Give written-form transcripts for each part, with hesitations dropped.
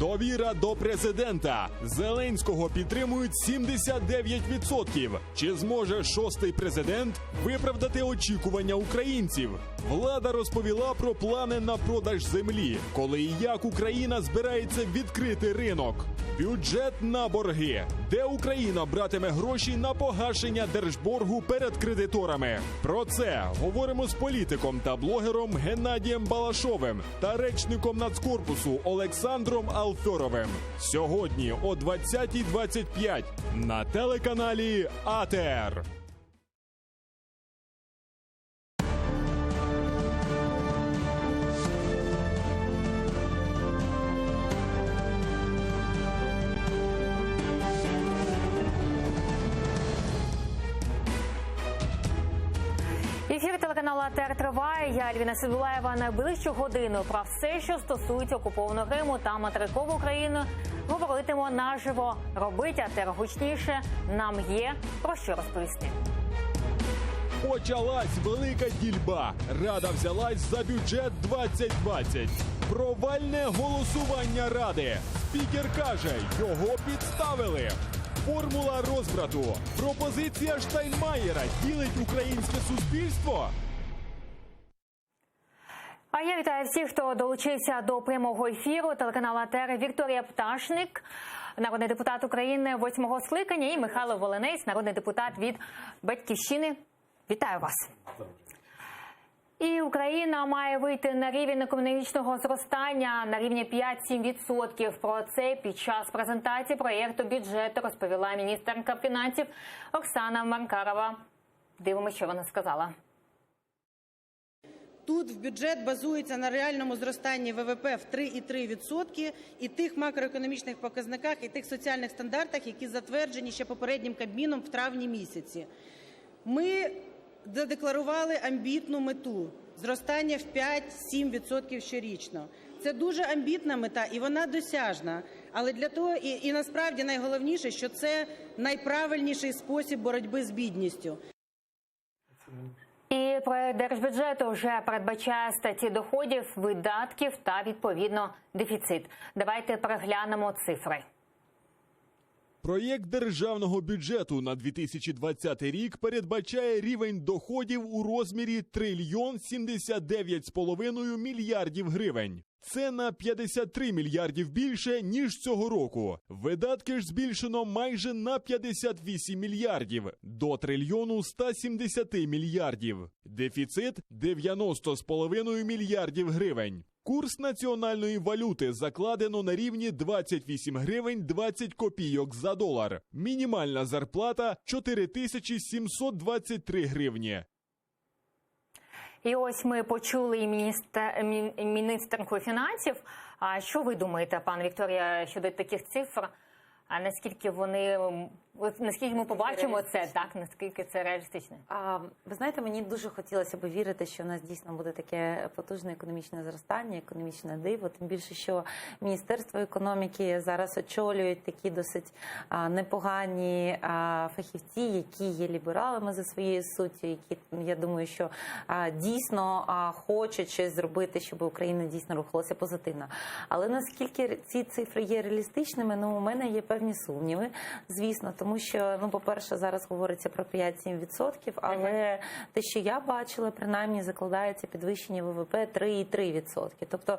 Довіра до президента. Зеленського підтримують 79%. Чи зможе шостий президент виправдати очікування українців? Влада розповіла про плани на продаж землі, коли і як Україна збирається відкрити ринок. Бюджет на борги. Де Україна братиме гроші на погашення держборгу перед кредиторами? Про це говоримо з політиком та блогером Геннадієм Балашовим та речником Нацкорпусу Олександром Алфьоровим. Сьогодні о 20:25 на телеканалі АТР. Ефір телеканалу АТР триває. Я Альвіна Сидулаєва. Найближчу годину про все, що стосується окупованого Криму та материкову Україну, говоритимо наживо. Робить АТР гучніше. Нам є про що розповісти. Почалась велика дільба. Рада взялась за бюджет 2020. Провальне голосування Ради. Спікер каже, його підставили. Формула розбрату. Пропозиція Штайнмаєра ділить українське суспільство. А я вітаю всіх, хто долучився до прямого ефіру телеканалу АТР. Вікторія Пташник, народний депутат України 8-го скликання, і Михайло Волинець, народний депутат від «Батьківщини». Вітаю вас. І Україна має вийти на рівень економічного зростання на рівні 5-7%. Про це під час презентації проєкту бюджету розповіла міністерка фінансів Оксана Маркарова. Дивимося, що вона сказала. Тут в бюджет базується на реальному зростанні ВВП в 3,3% і тих макроекономічних показниках, і тих соціальних стандартах, які затверджені ще попереднім Кабміном в травні місяці. Ми задекларували амбітну мету – зростання в 5-7% щорічно. Це дуже амбітна мета і вона досяжна. Але для того, і насправді найголовніше, що це найправильніший спосіб боротьби з бідністю. І проект держбюджету вже передбачає статті доходів, видатків та, відповідно, дефіцит. Давайте переглянемо цифри. Проєкт державного бюджету на 2020 рік передбачає рівень доходів у розмірі 1,079,5 мільярдів гривень. Це на 53 мільярдів більше, ніж цього року. Видатки ж збільшено майже на 58 мільярдів, до 1,170 мільярдів. Дефіцит – 90,5 мільярдів гривень. Курс національної валюти закладено на рівні 28 гривень 20 копійок за долар. Мінімальна зарплата – 4723 гривні. І ось ми почули і міністерку фінансів. А що ви думаєте, пан Вікторія, щодо таких цифр? А наскільки ми побачимо це, так, наскільки це реалістично? Ви знаєте, мені дуже хотілося б вірити, що у нас дійсно буде таке потужне економічне зростання, економічне диво. Тим більше, що Міністерство економіки зараз очолюють такі досить непогані фахівці, які є лібералами за своєю суттю, які, я думаю, що дійсно хочуть щось зробити, щоб Україна дійсно рухалася позитивно. Але наскільки ці цифри є реалістичними, у мене є певні сумніви, звісно, тому що, по-перше, зараз говориться про 5-7%, але те, що я бачила, принаймні закладається підвищення ВВП 3,3%. Тобто,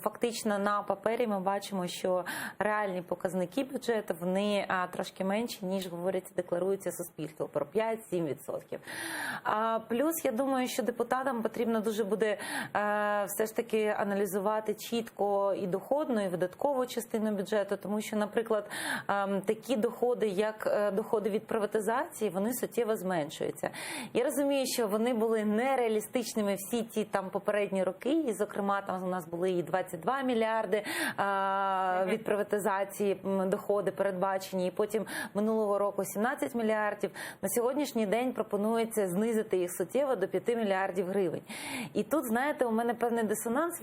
фактично на папері ми бачимо, що реальні показники бюджету, вони трошки менші, ніж говориться, декларується суспільство, про 5-7%. Плюс, я думаю, що депутатам потрібно дуже буде все ж таки аналізувати чітко і доходну, і видаткову частину бюджету, тому що, наприклад, такі доходи, як доходи від приватизації, вони суттєво зменшуються. Я розумію, що вони були нереалістичними всі ті там попередні роки, і, зокрема, там у нас були і 22 мільярди від приватизації доходи передбачені, і потім минулого року 17 мільярдів. На сьогоднішній день пропонується знизити їх суттєво до 5 мільярдів гривень. І тут, знаєте, у мене певний дисонанс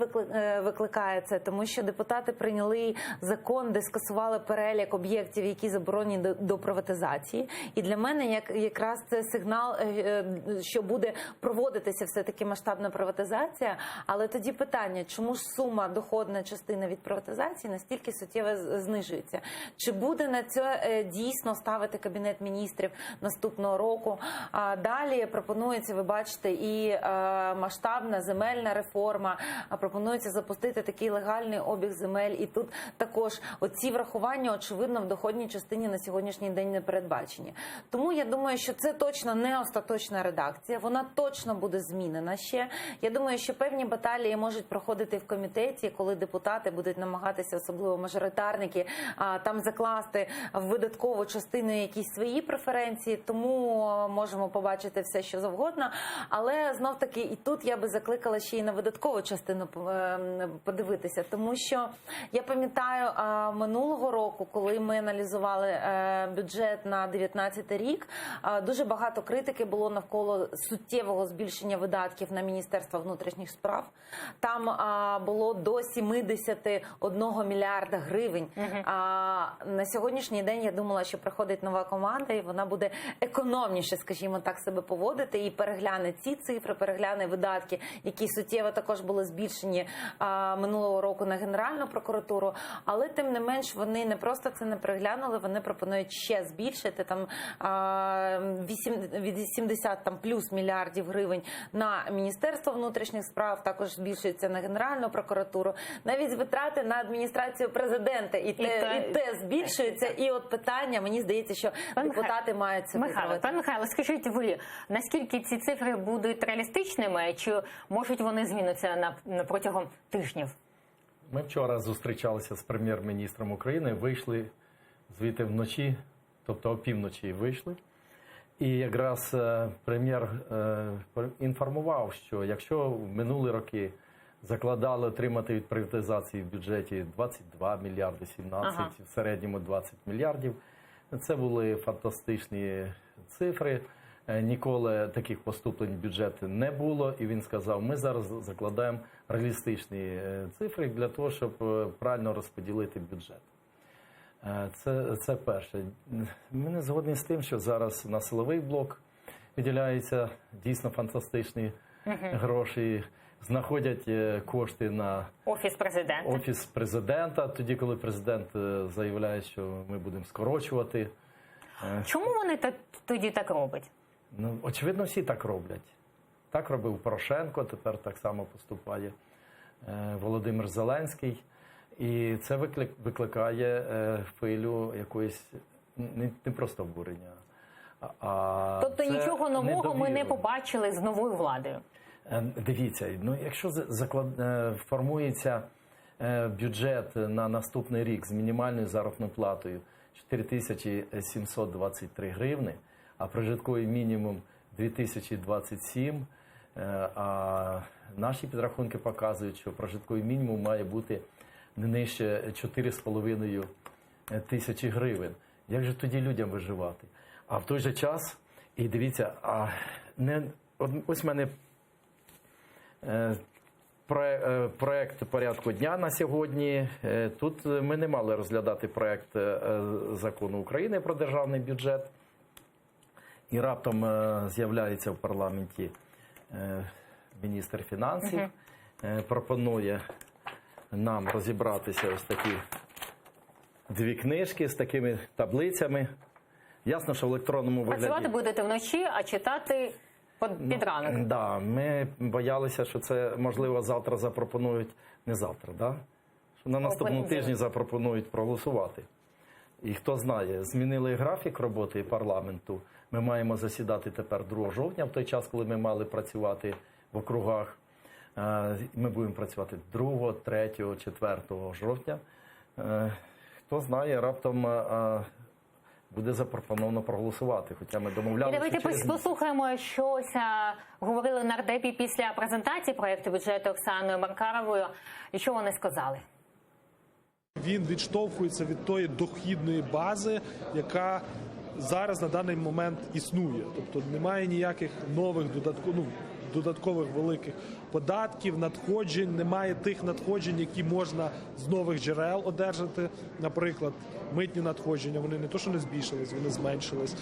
викликає це, тому що депутати прийняли закон, де скасували перелік об'єктів, які забороні до приватизації. І для мене якраз це сигнал, що буде проводитися все-таки масштабна приватизація. Але тоді питання, чому ж сума доходна частина від приватизації настільки суттєво знижується? Чи буде на це дійсно ставити Кабінет міністрів наступного року? Далі пропонується, ви бачите, і масштабна земельна реформа, пропонується запустити такий легальний обіг земель. І тут також оці врахування, очевидно, в доходній частині на сьогоднішній день не передбачені. Тому я думаю, що це точно не остаточна редакція, вона точно буде змінена ще. Я думаю, що певні баталії можуть проходити в комітеті, коли депутати будуть намагатися, особливо мажоритарники, там закласти в видаткову частину якісь свої преференції, тому можемо побачити все, що завгодно. Але знов-таки і тут я би закликала ще й на видаткову частину подивитися, тому що я пам'ятаю минулого року, коли ми аналізували бюджет на 2019 рік, дуже багато критики було навколо суттєвого збільшення видатків на Міністерство внутрішніх справ. Там було до 71 мільярда гривень. На сьогоднішній день я думала, що приходить нова команда і вона буде економніше, скажімо так, себе поводити і перегляне ці цифри, перегляне видатки, які суттєво також були збільшені минулого року на Генеральну прокуратуру. Але тим не менш вони не просто це не переглянули, вони пропонують ще збільшити там від 70 там плюс мільярдів гривень на Міністерство внутрішніх справ, також збільшується на Генеральну прокуратуру. Навіть витрати на адміністрацію президента і те збільшується. І от питання, мені здається, що депутати мають це зробити. Пане Михайло, скажіть ви, наскільки ці цифри будуть реалістичними, чи можуть вони змінитися протягом тижнів? Ми вчора зустрічалися з прем'єр-міністром України, вийшли звідти вночі, тобто опівночі вийшли. І якраз прем'єр інформував, що якщо в минулі роки закладали отримати від приватизації в бюджеті 22 мільярди, 17, в середньому 20 мільярдів, це були фантастичні цифри. Ніколи таких поступлень в бюджет не було, і він сказав, ми зараз закладаємо реалістичні цифри для того, щоб правильно розподілити бюджет. Це перше. Ми не згодні з тим, що зараз на силовий блок виділяються дійсно фантастичні гроші, знаходять кошти на Офіс президента, тоді, коли президент заявляє, що ми будемо скорочувати. Чому вони тоді так роблять? Ну, очевидно, всі так роблять. Так робив Порошенко, тепер так само поступає Володимир Зеленський. І це викликає хвилю якоїсь не просто обурення. Тобто нічого нового ми не побачили з новою владою? Дивіться, ну, якщо формується бюджет на наступний рік з мінімальною заробітною платою 4723 гривни, а прожитковий мінімум 2027, а наші підрахунки показують, що прожитковий мінімум має бути не нижче 4,5 тисячі гривень. Як же тоді людям виживати? А в той же час, і дивіться, ось в мене проект порядку дня на сьогодні. Тут ми не мали розглядати проект закону України про державний бюджет. І раптом з'являється в парламенті міністр фінансів, пропонує нам розібратися ось такі дві книжки з такими таблицями. Ясно, що в електронному вигляді... Працювати будете вночі, а читати під ранок. Так, да, ми боялися, що це, можливо, завтра запропонують, не завтра, да? Що на наступному тижні запропонують проголосувати. І хто знає, змінили графік роботи парламенту. Ми маємо засідати тепер 2 жовтня, в той час, коли ми мали працювати в округах. Ми будемо працювати 2, 3, 4 жовтня. Хто знає, раптом буде запропоновано проголосувати, хоча ми домовлялися. Давайте послухаємо, що говорили нардепі після презентації проєкту бюджету Оксаною Маркаровою, і що вони сказали. Він відштовхується від тої дохідної бази, яка зараз на даний момент існує. Тобто немає ніяких нових додаткових, додаткових великих податків, надходжень, немає тих надходжень, які можна з нових джерел одержати. Наприклад, митні надходження, вони не то, що не збільшились, вони зменшились.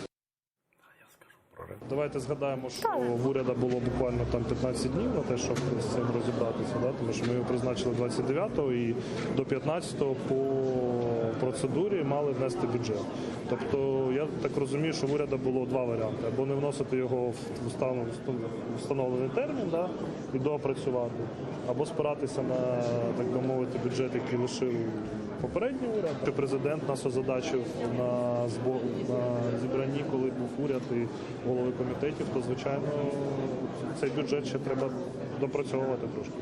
Давайте згадаємо, що в уряду було буквально там 15 днів на те, щоб з цим розібратися, да? Тому що ми його призначили 29-го і до 15-го по процедурі мали внести бюджет. Тобто я так розумію, що в уряду було два варіанти: або не вносити його в встановлений термін, да? І доопрацювати, або спиратися на, так би мовити, бюджет, який лишив попередній уряд. Що президент нас озадачив на зібранні, коли був уряд і голови комітетів, то, звичайно, цей бюджет ще треба допрацьовувати трошки.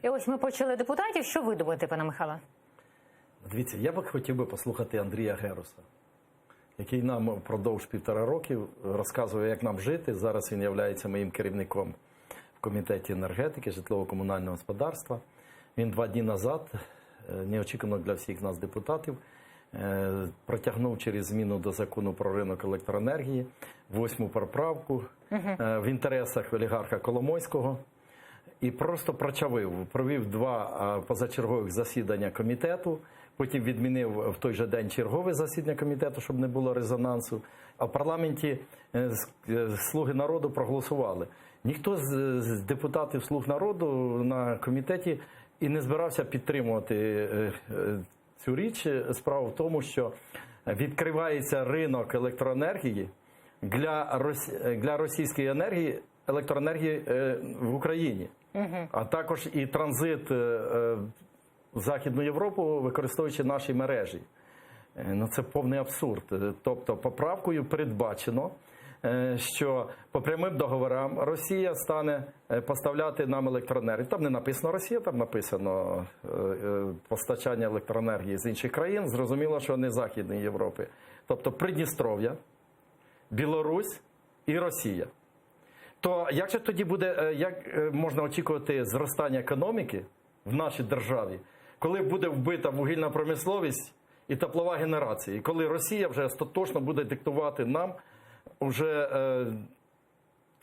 І ось ми почали депутатів. Що ви думаєте, пане Михайло? Дивіться, я б хотів би послухати Андрія Геруса, який нам впродовж 1,5 року розказує, як нам жити. Зараз він є моїм керівником в комітеті енергетики, житлово-комунального господарства. Він 2 дні назад, неочікувано для всіх нас депутатів, протягнув через зміну до закону про ринок електроенергії 8-му поправку в інтересах олігарха Коломойського і просто провів 2 позачергових засідання комітету, потім відмінив в той же день чергове засідання комітету, щоб не було резонансу. А в парламенті «Слуги народу» проголосували. Ніхто з депутатів «Слуг народу» на комітеті і не збирався підтримувати цю річ. Справа в тому, що відкривається ринок електроенергії для російської енергії, електроенергії в Україні, а також і транзит в Західну Європу, використовуючи наші мережі. Ну, це повний абсурд. Тобто поправкою передбачено, що по прямим договорам Росія стане поставляти нам електроенергію. Там не написано Росія, там написано постачання електроенергії з інших країн. Зрозуміло, що не Західної Європи. Тобто Придністров'я, Білорусь і Росія. То як же тоді буде, як можна очікувати зростання економіки в нашій державі, коли буде вбита вугільна промисловість і теплова генерація, і коли Росія вже остаточно буде диктувати нам вже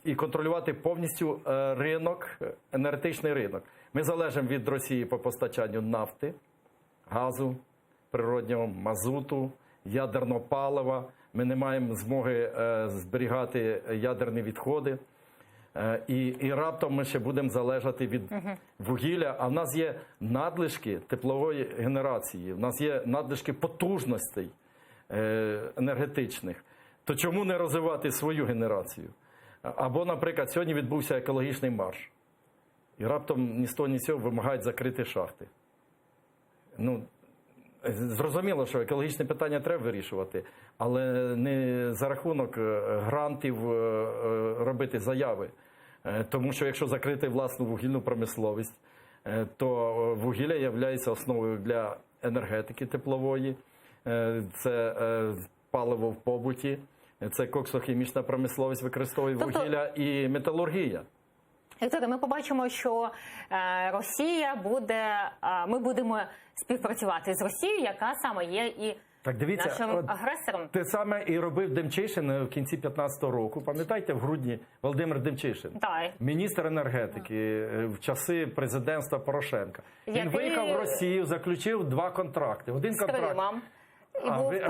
і контролювати повністю ринок, енергетичний ринок. Ми залежимо від Росії по постачанню нафти, газу, природнього, мазуту, ядерного палива. Ми не маємо змоги зберігати ядерні відходи. І раптом ми ще будемо залежати від вугілля. А в нас є надлишки теплової генерації, в нас є надлишки потужностей енергетичних. То чому не розвивати свою генерацію? Або, наприклад, сьогодні відбувся екологічний марш. І раптом ні з того, ні з цього вимагають закрити шахти. Ну, зрозуміло, що екологічне питання треба вирішувати, але не за рахунок грантів робити заяви. Тому що якщо закрити власну вугільну промисловість, то вугілля є основою для енергетики теплової, це паливо в побуті, це коксохімічна промисловість використовує вугілля і металургія. Вікторе, ми побачимо, що Росія буде, ми будемо співпрацювати з Росією, яка саме є і так, дивіться, нашим агресором. Те саме і робив Демчишин в кінці 2015 року. Пам'ятаєте, в грудні Володимир Демчишин, міністр енергетики в часи президентства Порошенка. Він виїхав в Росію, заключив 2 контракти. Один контракт.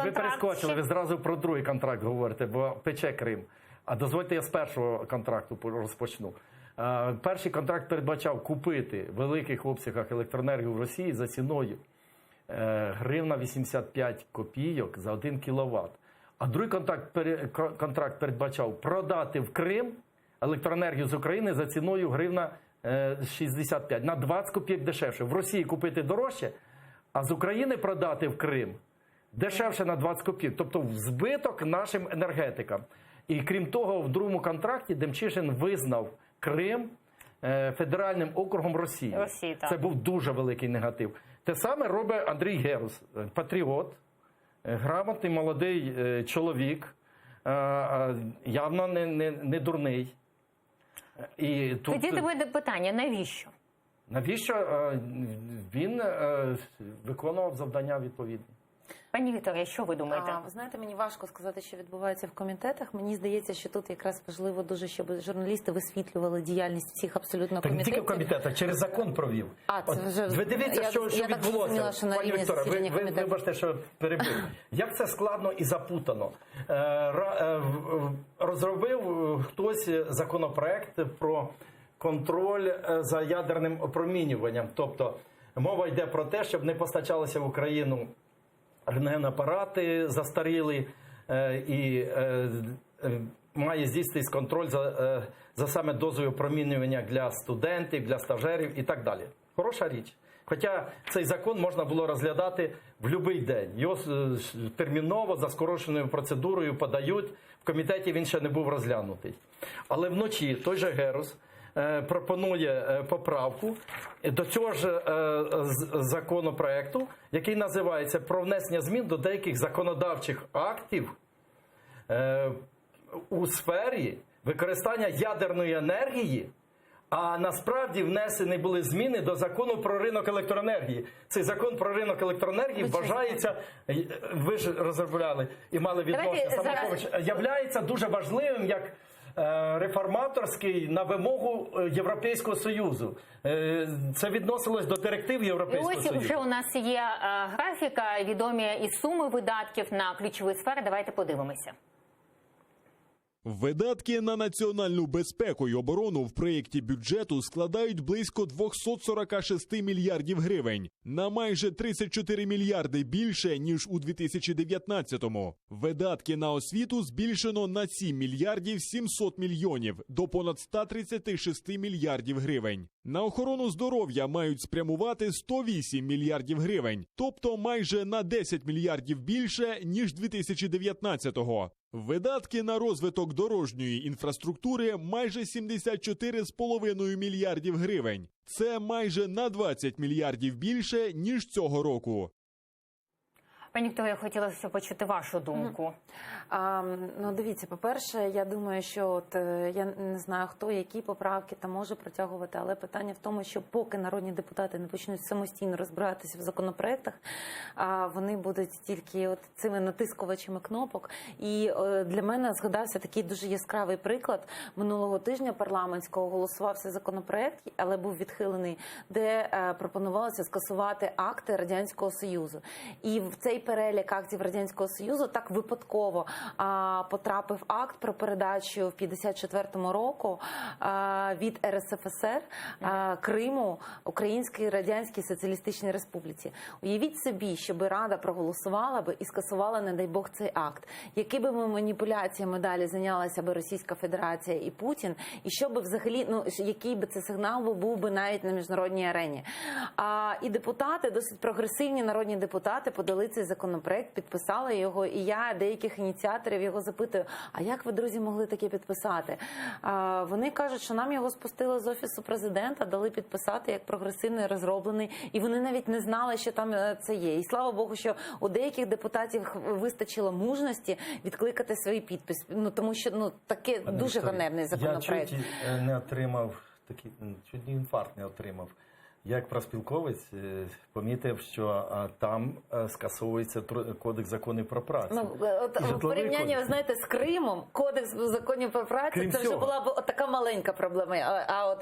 Ви перескочили, ви зразу про другий контракт говорите, бо пече Крим. А дозвольте, я з першого контракту розпочну. Перший контракт передбачав купити в великих обсягах електроенергію в Росії за ціною гривна 85 копійок за 1 кіловат. А другий контракт передбачав продати в Крим електроенергію з України за ціною гривна 65, на 20 копійок дешевше. В Росії купити дорожче, а з України продати в Крим дешевше на 20 копійок. Тобто в збиток нашим енергетикам. І крім того, в другому контракті Демчишин визнав Крим федеральним округом Росії. Це був дуже великий негатив. Те саме робить Андрій Герус, патріот, грамотний молодий чоловік, явно не дурний. І тут... Тоді тебе питання, навіщо? Навіщо він виконував завдання відповідні? Пані Вікторія, що ви думаєте? Ви знаєте, мені важко сказати, що відбувається в комітетах. Мені здається, що тут якраз важливо дуже, щоб журналісти висвітлювали діяльність всіх абсолютно Так не комітетів. тільки в комітетах, через закон провів. Це вже... Ви дивіться, що я так зрозуміла, відбулося. що на Пані рівні Вікторе, засідання ви комітету. вибачте, що перебив. Як це складно і запутано. Розробив хтось законопроект про контроль за ядерним опромінюванням. Тобто мова йде про те, щоб не постачалися в Україну рентгенапарати застарілі і має здійснитись контроль за саме дозою опромінювання для студентів, для стажерів і так далі. Хороша річ. Хоча цей закон можна було розглядати в будь-який день. Його терміново за скороченою процедурою подають. В комітеті він ще не був розглянутий. Але вночі той же Герус пропонує поправку до цього ж законопроекту, який називається «Про внесення змін до деяких законодавчих актів у сфері використання ядерної енергії». А насправді внесені були зміни до закону про ринок електроенергії. Цей закон про ринок електроенергії вважається, ви ж розробляли і мали відношення, Самокович, являється дуже важливим як реформаторський на вимогу Європейського Союзу. Це відносилось до директив Європейського І ось Союзу. вже у нас є графіка, відомі і суми видатків на ключові сфери. Давайте подивимося. Видатки на національну безпеку і оборону в проєкті бюджету складають близько 246 мільярдів гривень, на майже 34 мільярди більше, ніж у 2019-му. Видатки на освіту збільшено на 7 мільярдів 700 мільйонів, до понад 136 мільярдів гривень. На охорону здоров'я мають спрямувати 108 мільярдів гривень, тобто майже на 10 мільярдів більше, ніж 2019-го. Видатки на розвиток дорожньої інфраструктури майже 74,5 мільярдів гривень. Це майже на 20 мільярдів більше, ніж цього року. Пані Вікторія, хотілося почути вашу думку. Ну, дивіться, по-перше, я думаю, що я не знаю, хто які поправки там може протягувати, але питання в тому, що поки народні депутати не почнуть самостійно розбиратися в законопроектах, вони будуть тільки цими натискувачами кнопок. І для мене згадався такий дуже яскравий приклад. Минулого тижня парламентського голосувався законопроект, але був відхилений, де пропонувалося скасувати акти Радянського Союзу. І в цей перелік актів Радянського Союзу так випадково потрапив акт про передачу в 54-му року від РСФСР Криму Українській Радянській Соціалістичній Республіці. Уявіть собі, щоб Рада проголосувала би і скасувала, не дай Бог, цей акт. Якими маніпуляціями далі зайнялася би Російська Федерація і Путін, і що би взагалі, який би це сигнал був би навіть на міжнародній арені. І депутати, досить прогресивні народні депутати, подали цей законопроект, підписали його, і я деяких ініціаторів його запитую, а як ви, друзі, могли таке підписати? Вони кажуть, що нам його спустили з Офісу Президента, дали підписати як прогресивний, розроблений, і вони навіть не знали, що там це є. І слава Богу, що у деяких депутатів вистачило мужності відкликати свій підпис, тому що таке дуже ганебний законопроект. Я чуть не отримав, чуть інфаркт не отримав. Я як профспілковець помітив, що там скасовується Кодекс законів про працю. В порівнянні, ви знаєте, з Кримом, Кодекс законів про працю, це вже була б така маленька проблема. А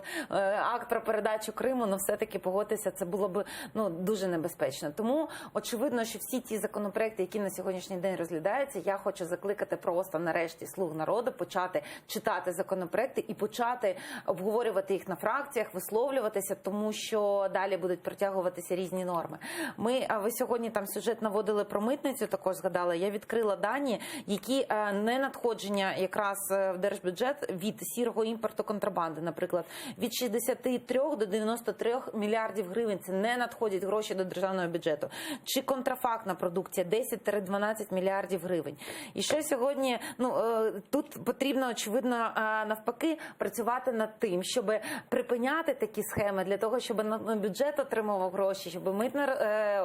акт про передачу Криму, все-таки погодитися, це було б дуже небезпечно. Тому очевидно, що всі ті законопроекти, які на сьогоднішній день розглядаються, я хочу закликати просто нарешті слуг народу почати читати законопроекти і почати обговорювати їх на фракціях, висловлюватися, тому що далі будуть протягуватися різні норми. Ви сьогодні там сюжет наводили про митницю, також згадали. Я відкрила дані, які не надходження якраз в держбюджет від сірого імпорту контрабанди, наприклад, від 63 до 93 мільярдів гривень. Це не надходять гроші до державного бюджету. Чи контрафактна продукція 10-12 мільярдів гривень. І що сьогодні, тут потрібно, очевидно, навпаки, працювати над тим, щоб припиняти такі схеми, для того, щоб бюджет отримував гроші, щоб митне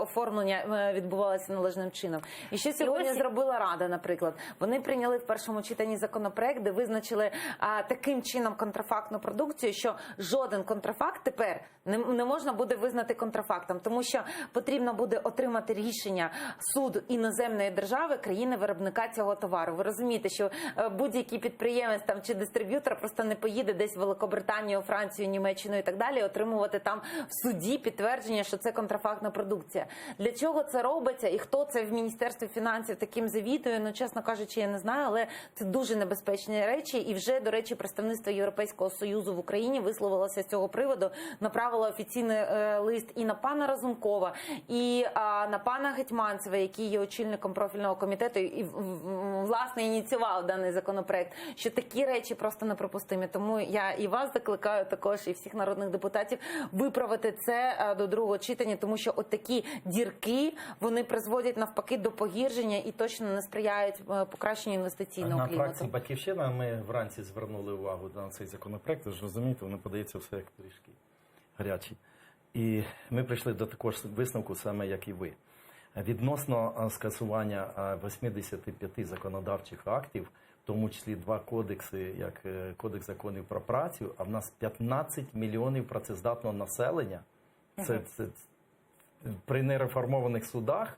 оформлення відбувалося належним чином. І що сьогодні зробила Рада, наприклад? Вони прийняли в першому читанні законопроект, де визначили таким чином контрафактну продукцію, що жоден контрафакт тепер не можна буде визнати контрафактом, тому що потрібно буде отримати рішення суду іноземної держави, країни-виробника цього товару. Ви розумієте, що будь-який підприємець там чи дистриб'ютор просто не поїде десь в Великобританію, Францію, Німеччину і так далі, отримувати там в суді підтвердження, що це контрафактна продукція. Для чого це робиться і хто це в Міністерстві фінансів таким завітує, ну, чесно кажучи, я не знаю, але це дуже небезпечні речі. І вже, до речі, представництво Європейського Союзу в Україні висловилося з цього приводу, направило офіційний лист і на пана Разумкова, і на пана Гетманцева, який є очільником профільного комітету і, власне, ініціював даний законопроект, що такі речі просто неприпустимі. Тому я і вас закликаю також, і всіх народних депутатів виправити це до другого читання, тому що от такі дірки, вони призводять навпаки до погіршення і точно не сприяють покращенню інвестиційного На клімату. фракції «Батьківщина» ми вранці звернули увагу на цей законопроект. Ви ж розумієте, воно подається все як пиріжки гарячі. І ми прийшли до такого ж висновку, саме як і ви. Відносно скасування 85 законодавчих актів, в тому числі 2 кодекси, як Кодекс законів про працю, а в нас 15 мільйонів працездатного населення. Це при нереформованих судах,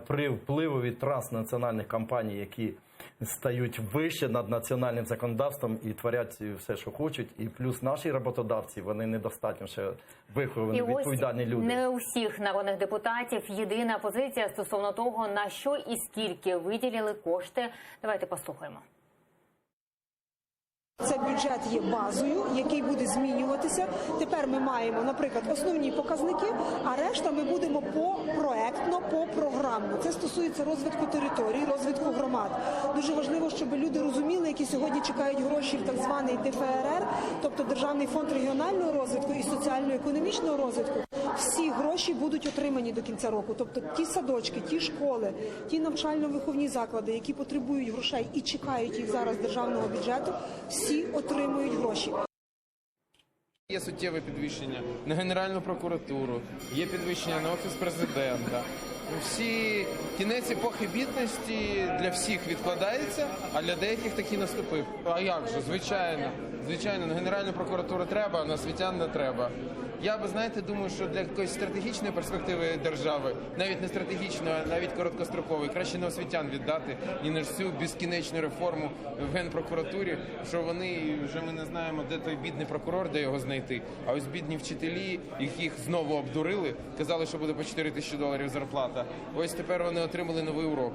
при впливові транснаціональних компаній, які стають вище над національним законодавством і творять все, що хочуть. І плюс наші роботодавці, вони недостатньо ще виховані, відповідальні люди. Не у всіх народних депутатів єдина позиція стосовно того, на що і скільки виділили кошти. Давайте послухаємо. Це бюджет є базою, який буде змінюватися. Тепер ми маємо, наприклад, основні показники, а решта ми будемо проектно, програмно. Це стосується розвитку територій, розвитку громад. Дуже важливо, щоб люди розуміли, які сьогодні чекають гроші в так званий ДФРР, тобто Державний фонд регіонального розвитку і соціально-економічного розвитку. Всі гроші будуть отримані до кінця року. Тобто ті садочки, ті школи, ті навчально-виховні заклади, які потребують грошей і чекають їх зараз з державного бюджету, всі отримують гроші. Є суттєве підвищення на Генеральну прокуратуру, є підвищення на Офіс президента. Всі кінець епохи бідності для всіх відкладається, а для деяких таки наступив. А як же? Звичайно, на Генеральну прокуратуру треба, а на освітян не треба. Я би, знаєте, думаю, що для якоїсь стратегічної перспективи держави, навіть не стратегічної, а навіть короткострокової, краще на освітян віддати, ні на всю безкінечну реформу в Генпрокуратурі, що вони, вже ми не знаємо, де той бідний прокурор, де його знайти. А ось бідні вчителі, їх знову обдурили, казали, що буде по $4000 зарплата. Ось тепер вони отримали новий урок.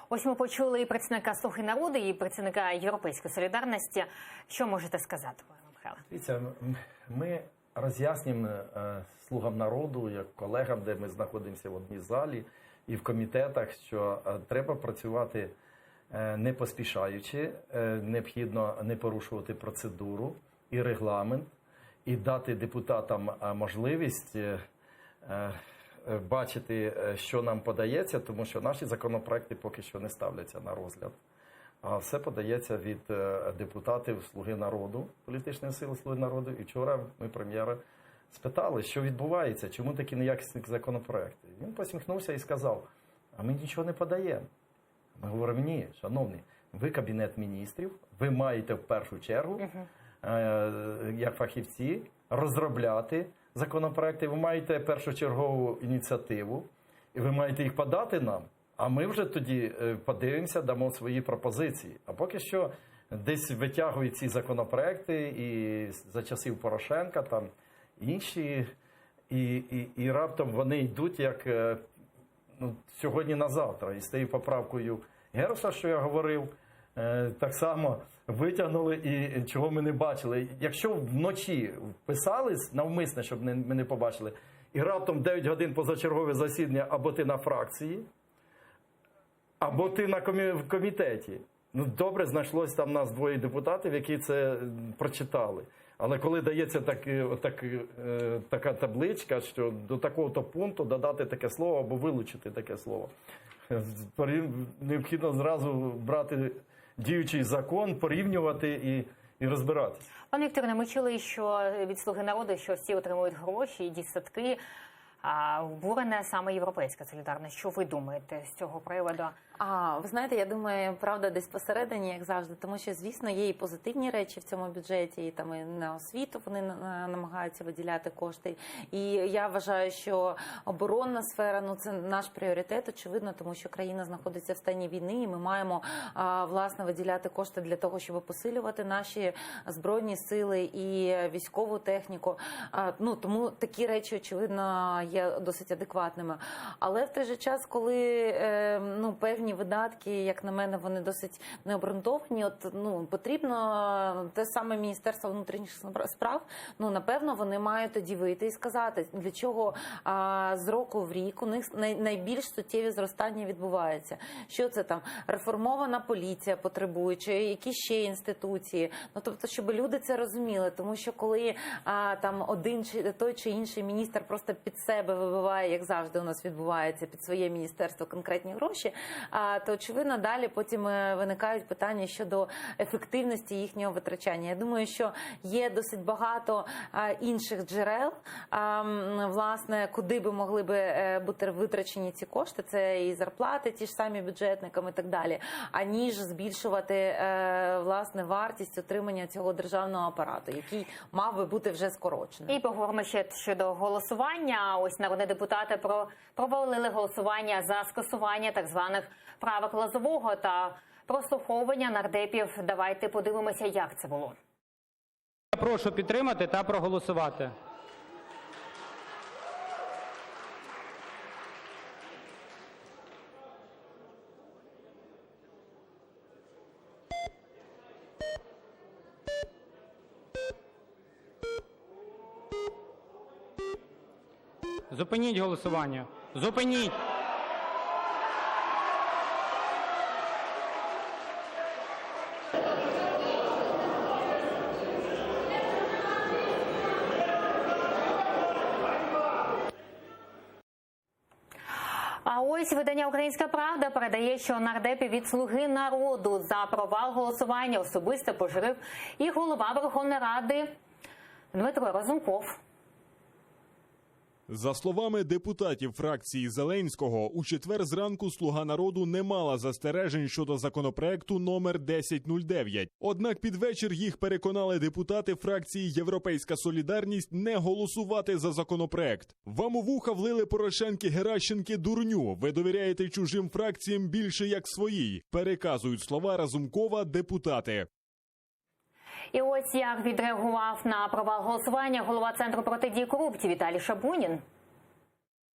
Ось ми почули і представника «Слуги народу», і представника «Європейської солідарності». Що можете сказати, пане Михайло? Дивіться, ми роз'яснюємо «Слугам народу», як колегам, де ми знаходимося в одній залі, і в комітетах, що треба працювати не поспішаючи, необхідно не порушувати процедуру і регламент, і дати депутатам можливість бачити, що нам подається, тому що наші законопроекти поки що не ставляться на розгляд. А все подається від депутатів «Слуги народу», політичної сили «Слуги народу». І вчора ми прем'єра спитали, що відбувається, чому такі неякісні законопроекти. Він посміхнувся і сказав, а ми нічого не подаємо. Ми говоримо, ні, шановні, ви Кабінет міністрів, ви маєте в першу чергу, як фахівці, розробляти законопроекти, ви маєте першочергову ініціативу, і ви маєте їх подати нам, а ми вже тоді подивимося, дамо свої пропозиції. А поки що десь витягують ці законопроекти і за часів Порошенка, там інші, і раптом вони йдуть як сьогодні на завтра. І з тією поправкою Геруса, що я говорив, так само витягнули і чого ми не бачили. Якщо вночі вписались навмисне, щоб ми не побачили, і раптом 9 годин позачергове засідання або ти на фракції, або ти в комітеті. Ну, добре, знайшлось там нас 2 депутатів, які це прочитали. Але коли дається така табличка, що до такого-то пункту додати таке слово або вилучити таке слово, необхідно зразу брати діючий закон, порівнювати і розбиратися. Пане Вікторе, ми чули, що від «Слуги народу», що всі отримують гроші і дітсадки. Обурена саме «Європейська солідарність». Що ви думаєте з цього приводу? Ви знаєте, я думаю, правда десь посередині, як завжди, тому що, звісно, є і позитивні речі в цьому бюджеті, і там і на освіту вони намагаються виділяти кошти. І я вважаю, що оборонна сфера, ну, це наш пріоритет, очевидно, тому що країна знаходиться в стані війни, і ми маємо, власне, виділяти кошти для того, щоб посилювати наші збройні сили і військову техніку. Ну, тому такі речі, очевидно, є досить адекватними. Але в той же час, коли, ну, певні видатки, як на мене, вони досить необґрунтовані. От, ну, потрібно те саме Міністерство внутрішніх справ, ну, напевно, вони мають тоді вийти і сказати, для чого з року в рік у них найбільш суттєві зростання відбуваються. Що це там? Реформована поліція потребує, чи якісь ще інституції. Ну, тобто, щоб люди це розуміли, тому що коли там один чи той чи інший міністр просто під себе вибиває, як завжди у нас відбувається, під своє міністерство конкретні гроші, то, очевидно, далі потім виникають питання щодо ефективності їхнього витрачання. Я думаю, що є досить багато інших джерел, власне, куди би могли би бути витрачені ці кошти. Це і зарплати ті ж самі бюджетникам і так далі, аніж збільшувати, власне, вартість отримання цього державного апарату, який мав би бути вже скорочений. І поговоримо ще щодо голосування. Ось народні депутати провалили голосування за скасування так званих правок Лозового та прослуховування нардепів. Давайте подивимося, як це було. Я прошу підтримати та проголосувати. Зупиніть голосування. Зупиніть. А ось видання «Українська правда» передає, що нардепів від «Слуги народу» за провал голосування особисто пожурив і голова Верховної Ради Дмитро Разумков. За словами депутатів фракції Зеленського, у четвер зранку «Слуга народу» не мала застережень щодо законопроекту номер 1009. Однак під вечір їх переконали депутати фракції «Європейська солідарність» не голосувати за законопроект. Вам у вуха влили Порошенки Геращенки дурню. Ви довіряєте чужим фракціям більше як своїй, переказують слова Разумкова депутати. І ось як відреагував на провал голосування голова Центру протидії корупції Віталій Шабунін.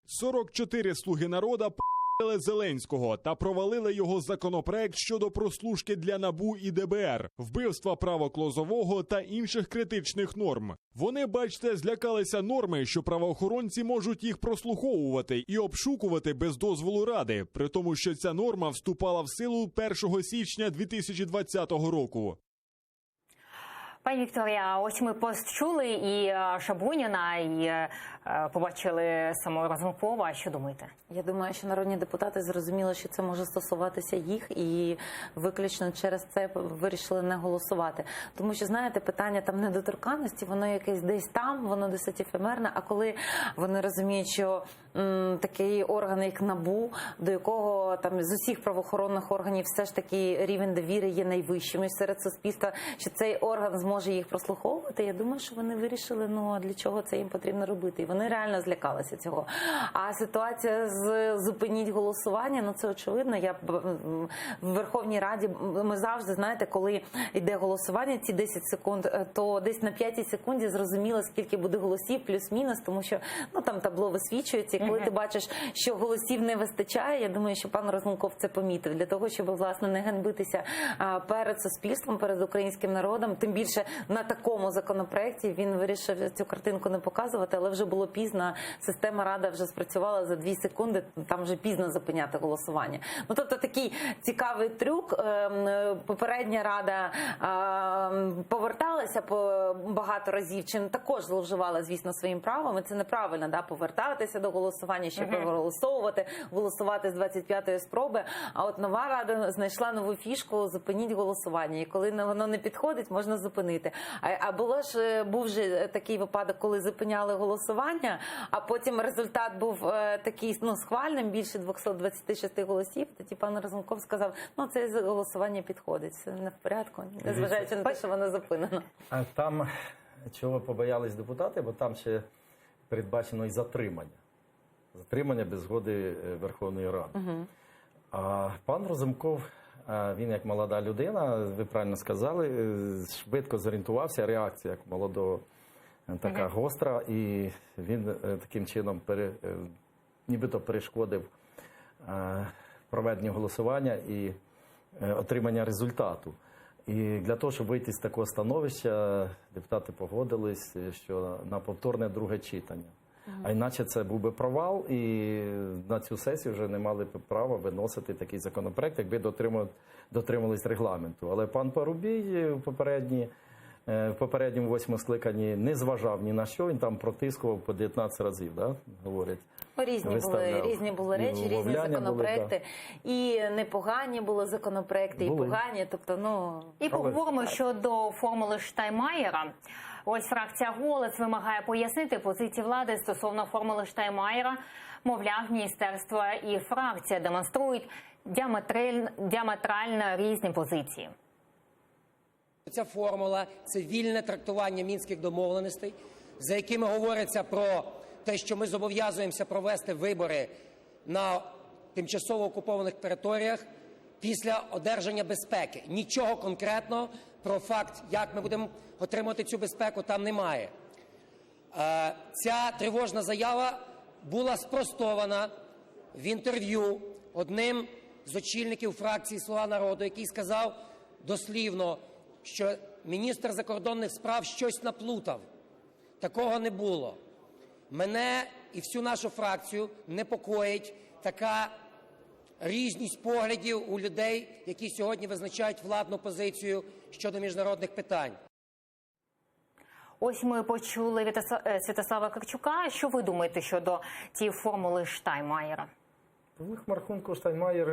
44 «Слуги народу» п***ли Зеленського та провалили його законопроект щодо прослушки для НАБУ і ДБР, вбивства правок Лозового та інших критичних норм. Вони, бачите, злякалися норми, що правоохоронці можуть їх прослуховувати і обшукувати без дозволу Ради, при тому, що ця норма вступала в силу 1 січня 2020 року. Пані Вікторія, ось ми почули і Шабуніна, і побачили самого Разумкова. Що думаєте? Я думаю, що народні депутати зрозуміли, що це може стосуватися їх, і виключно через це вирішили не голосувати. Тому що, знаєте, питання там недоторканності, воно якесь десь там, воно досить ефемерне, а коли вони розуміють, що такий орган, як НАБУ, до якого там з усіх правоохоронних органів все ж таки рівень довіри є найвищим і серед суспільства, що цей орган зможе їх прослуховувати, я думаю, що вони вирішили, ну, а для чого це їм потрібно робити. І вони реально злякалися цього. А ситуація з зупиніть голосування, ну, це очевидно. Я в Верховній Раді, ми завжди, знаєте, коли йде голосування, ці 10 секунд, то десь на 5-й секунді зрозуміло, скільки буде голосів, плюс-мінус, тому що, ну, там табло висвічується, і коли ти бачиш, що голосів не вистачає, я думаю, що пан Разумков це помітив, для того, щоб, власне, не ганьбитися перед суспільством, перед українським народом, тим більше на такому законопроекті він вирішив цю картинку не показувати, але вже було пізно, система Рада вже спрацювала за 2 секунди, там вже пізно зупиняти голосування. Ну, тобто такий цікавий трюк. Попередня Рада поверталася багато разів, чи також зловживала, звісно, своїм правом, і це неправильно, да, повертатися до голосування, голосування, щоб проголосовувати, голосувати з 25-ї спроби. А от нова рада знайшла нову фішку «зупиніть голосування». І коли воно не підходить, можна зупинити. А був же такий випадок, коли зупиняли голосування, а потім результат був такий схвальним, більше 226 голосів. Тоді пан Разумков сказав, це голосування підходить, все не в порядку, незважаючи на те, що воно зупинено. А там, чого побоялись депутати, бо там ще передбачено і затримання. Затримання без згоди Верховної Ради. А пан Разумков, він як молода людина, ви правильно сказали, швидко зорієнтувався, реакція як молодого така гостра, і він таким чином нібито перешкодив проведенню голосування і отримання результату. І для того, щоб вийти з такого становища, депутати погодились, що на повторне друге читання. А іначе це був би провал, і на цю сесію вже не мали б права виносити такий законопроект, якби дотримувались регламенту. Але пан Парубій в попередньому 8-му скликанні не зважав ні на що, він там протискував по 19 разів, говорять. Різні були речі, різні законопроекти. І непогані були законопроекти, і погані. І поговоримо щодо формули Штайнмаєра. Ось фракція «Голос» вимагає пояснити позиції влади стосовно формули Штайнмаєра. Мовляв, міністерство і фракція демонструють діаметрально різні позиції. Ця формула – це вільне трактування Мінських домовленостей, за якими говориться про те, що ми зобов'язуємося провести вибори на тимчасово окупованих територіях після одержання безпеки. Нічого конкретного про факт, як ми будемо отримати цю безпеку, там немає. Ця тривожна заява була спростована в інтерв'ю одним з очільників фракції «Слуга народу», який сказав дослівно, що міністр закордонних справ щось наплутав. Такого не було. Мене і всю нашу фракцію непокоїть така різність поглядів у людей, які сьогодні визначають владну позицію щодо міжнародних питань. Ось ми почули Святослава Карчука. Що ви думаєте щодо цієї формули Штайнмаєра? По великому рахунку Штайнмаєр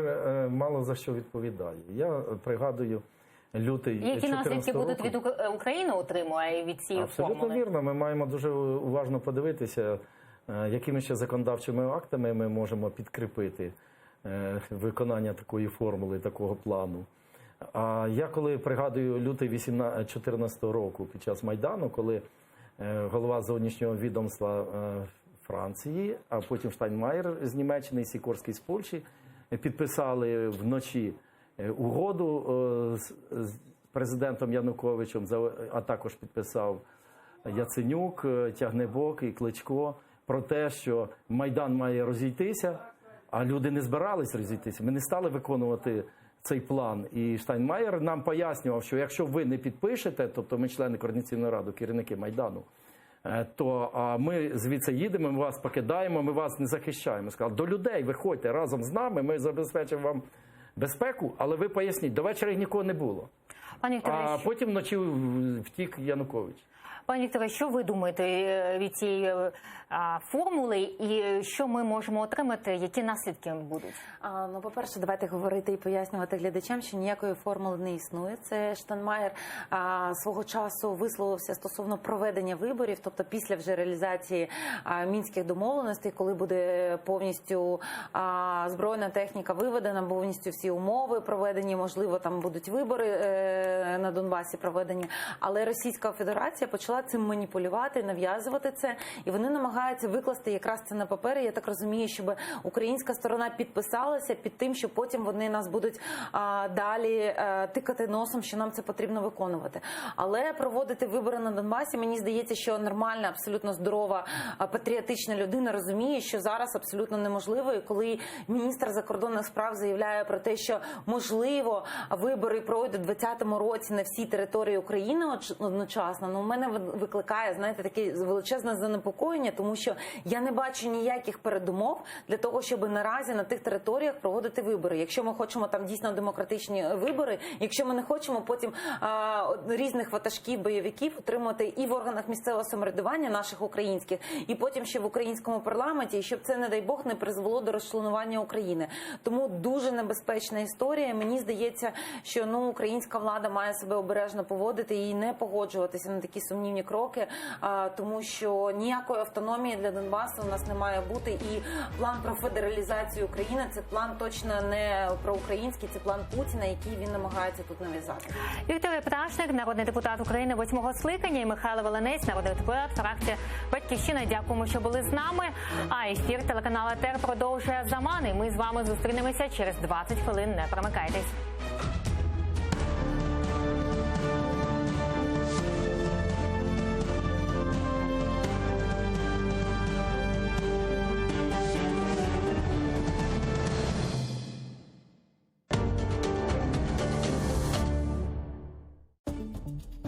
мало за що відповідає. Я пригадую лютий 2014 року. Які наслідки будуть від України отримує від цієї формули? Абсолютно вірно. Ми маємо дуже уважно подивитися, якими ще законодавчими актами ми можемо підкріпити виконання такої формули, такого плану. А я коли пригадую лютий 2014 року під час Майдану, коли голова зовнішнього відомства Франції, а потім Штайнмаєр з Німеччини і Сікорський з Польщі підписали вночі угоду з президентом Януковичем, а також підписав Яценюк, Тягнебок і Кличко про те, що Майдан має розійтися, а люди не збирались розійтися. Ми не стали виконувати цей план. І Штайнмаєр нам пояснював, що якщо ви не підпишете, тобто ми члени Координаційної ради, керівники Майдану, то ми звідси їдемо, ми вас покидаємо, ми вас не захищаємо. Сказали, до людей виходьте разом з нами, ми забезпечимо вам безпеку, але ви поясніть, до вечора їх нікого не було. А потім вночі втік Янукович. Пане Вікторе, що ви думаєте від цієї формули і що ми можемо отримати, які наслідки будуть? По-перше, давайте говорити і пояснювати глядачам, що ніякої формули не існує. Це Штайнмаєр свого часу висловився стосовно проведення виборів, тобто після вже реалізації Мінських домовленостей, коли буде повністю збройна техніка виведена, повністю всі умови проведені, можливо, там будуть вибори на Донбасі проведені. Але Російська Федерація почала цим маніпулювати, нав'язувати це, і вони намагаються викласти якраз це на папері. Я так розумію, щоб українська сторона підписалася під тим, що потім вони нас будуть далі тикати носом, що нам це потрібно виконувати. Але проводити вибори на Донбасі, мені здається, що нормальна, абсолютно здорова, патріотична людина розуміє, що зараз абсолютно неможливо. І коли міністр закордонних справ заявляє про те, що можливо вибори пройдуть в 2024 році на всій території України одночасно, ну, у мене викликає, знаєте, таке величезне занепокоєння, тому що я не бачу ніяких передумов для того, щоб наразі на тих територіях проводити вибори. Якщо ми хочемо там дійсно демократичні вибори, якщо ми не хочемо потім різних ватажків, бойовиків отримувати і в органах місцевого самоврядування наших українських, і потім ще в українському парламенті, і щоб це, не дай Бог, не призвело до розчленування України. Тому дуже небезпечна історія. Мені здається, що українська влада має себе обережно поводити і не погоджуватися на такі сумнівні кроки, тому що ніякої автономії для Донбасу у нас не має бути. І план про федералізацію України – це план точно не проукраїнський, це план Путіна, який він намагається тут нав'язати. Вікторія Пташник, народний депутат України 8-го скликання, і Михайло Волинець, народний депутат фракції «Батьківщина». Дякуємо, що були з нами. А ефір телеканалу АТR продовжує за мани. Ми з вами зустрінемося через 20 хвилин. Не перемикайтесь.